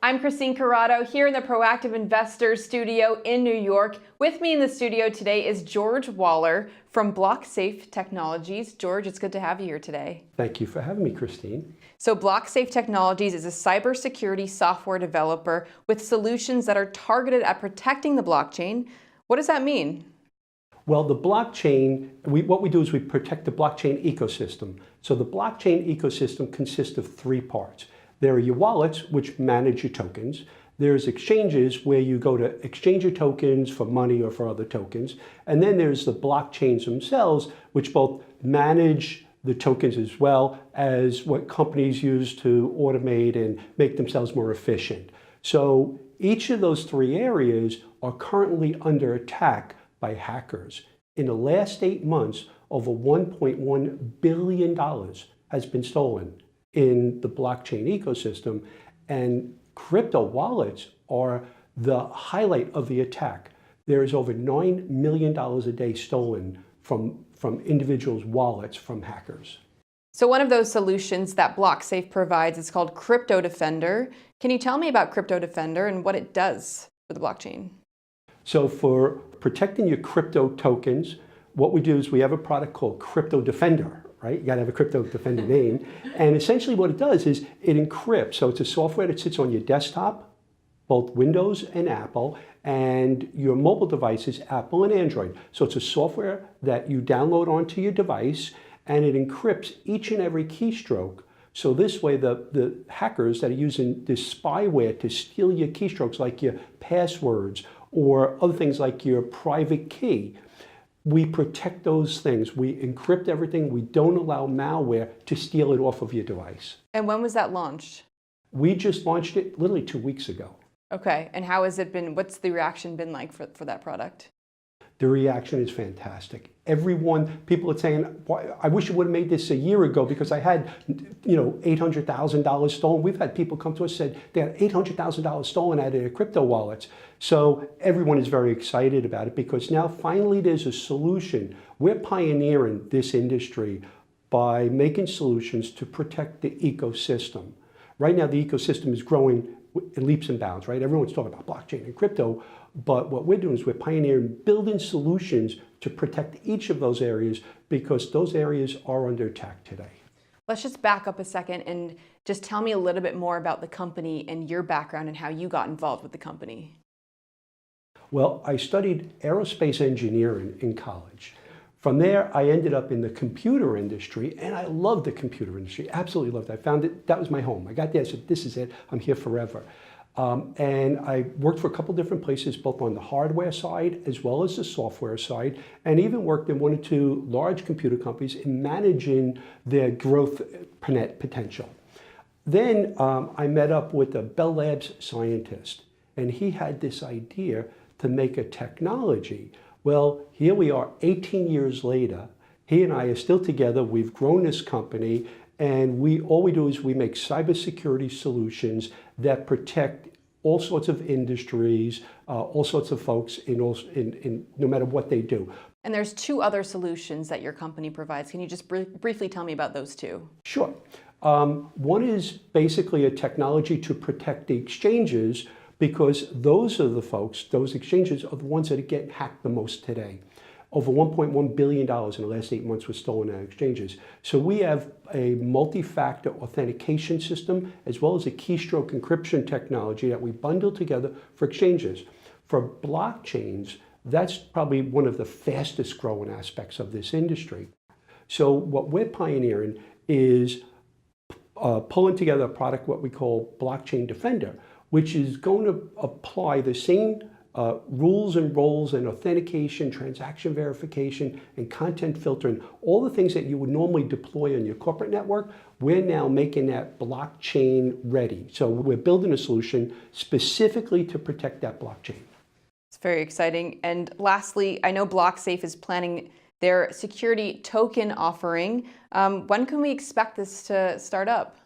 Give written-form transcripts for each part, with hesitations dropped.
I'm Christine Corrado here in the Proactive Investors studio in New York. With me in the studio today is George Waller from BlockSafe Technologies. George, it's good to have you here today. Thank you for having me, Christine. So BlockSafe Technologies is a cybersecurity software developer with solutions that are targeted at protecting the blockchain. What does that mean? Well, the blockchain, what we do is we protect the blockchain ecosystem. So the blockchain ecosystem consists of three parts. There are your wallets, which manage your tokens. There's exchanges where you go to exchange your tokens for money or for other tokens. And then there's the blockchains themselves, which both manage the tokens as well as what companies use to automate and make themselves more efficient. So each of those three areas are currently under attack by hackers. In the last 8 months, over $1.1 billion has been stolen in the blockchain ecosystem, and crypto wallets are the highlight of the attack. There is over $9 million a day stolen from individuals' wallets from hackers. So one of those solutions that BlockSafe provides is called CryptoDefender. Can you tell me about CryptoDefender and what it does for the blockchain? So for protecting your crypto tokens, what we do is we have a product called CryptoDefender. Right? You got to have a CryptoDefender name. And essentially what it does is it encrypts. So it's a software that sits on your desktop, both Windows and Apple, and your mobile devices, Apple and Android. So it's a software that you download onto your device, and it encrypts each and every keystroke. So this way the hackers that are using this spyware to steal your keystrokes, like your passwords or other things like your private key, we protect those things. We encrypt everything. We don't allow malware to steal it off of your device. And when was that launched? We just launched it literally 2 weeks ago. Okay, and how has it been, what's the reaction been like for that product? The reaction is fantastic. People are saying, I wish you would have made this a year ago because I had, $800,000 stolen. We've had people come to us and said they had $800,000 stolen out of their crypto wallets. So everyone is very excited about it because now finally there's a solution. We're pioneering this industry by making solutions to protect the ecosystem. Right now the ecosystem is growing in leaps and bounds, right? Everyone's talking about blockchain and crypto, but what we're doing is we're pioneering building solutions to protect each of those areas because those areas are under attack today. Let's just back up a second and just tell me a little bit more about the company and your background and how you got involved with the company. Well, I studied aerospace engineering in college. From there, I ended up in the computer industry, and I loved the computer industry, absolutely loved it. I found it, that was my home. I got there, I said, this is it, I'm here forever. And I worked for a couple different places, both on the hardware side as well as the software side, and even worked in 1 or 2 large computer companies in managing their growth potential. Then I met up with a Bell Labs scientist, and he had this idea to make a technology. Well, here we are 18 years later. He and I are still together. We've grown this company, and all we do is we make cybersecurity solutions that protect all sorts of industries, all sorts of folks in no matter what they do. And there's 2 other solutions that your company provides. Can you just briefly tell me about those 2? Sure. One is basically a technology to protect the exchanges, because those are the folks, those exchanges are the ones that are getting hacked the most today. Over $1.1 billion in the last 8 months was stolen out of exchanges. So we have a multi-factor authentication system as well as a keystroke encryption technology that we bundle together for exchanges. For blockchains, that's probably one of the fastest growing aspects of this industry. So what we're pioneering is pulling together a product, what we call Blockchain Defender, which is going to apply the same rules and roles and authentication, transaction verification, and content filtering, all the things that you would normally deploy on your corporate network. We're now making that blockchain ready. So we're building a solution specifically to protect that blockchain. It's very exciting. And lastly, I know BlockSafe is planning their security token offering. When can we expect this to start up?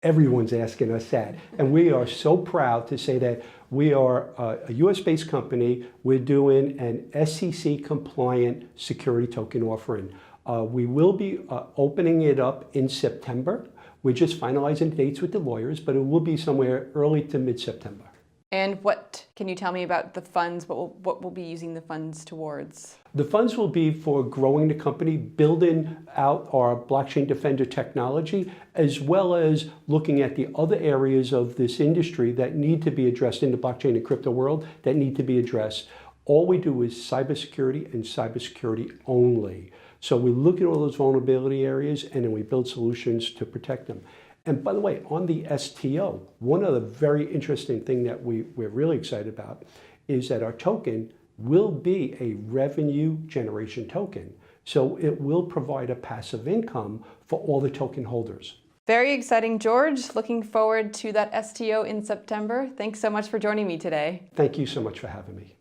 Everyone's asking us that. And we are so proud to say that we are a US-based company. We're doing an SEC-compliant security token offering. We will be opening it up in September. We're just finalizing dates with the lawyers, but it will be somewhere early to mid-September. And what can you tell me about the funds? What we'll be using the funds towards? The funds will be for growing the company, building out our blockchain defender technology, as well as looking at the other areas of this industry that need to be addressed in the blockchain and crypto world that need to be addressed. All we do is cybersecurity and cybersecurity only. So we look at all those vulnerability areas and then we build solutions to protect them. And by the way, on the STO, one other very interesting thing that we're really excited about is that our token will be a revenue generation token. So it will provide a passive income for all the token holders. Very exciting, George. Looking forward to that STO in September. Thanks so much for joining me today. Thank you so much for having me.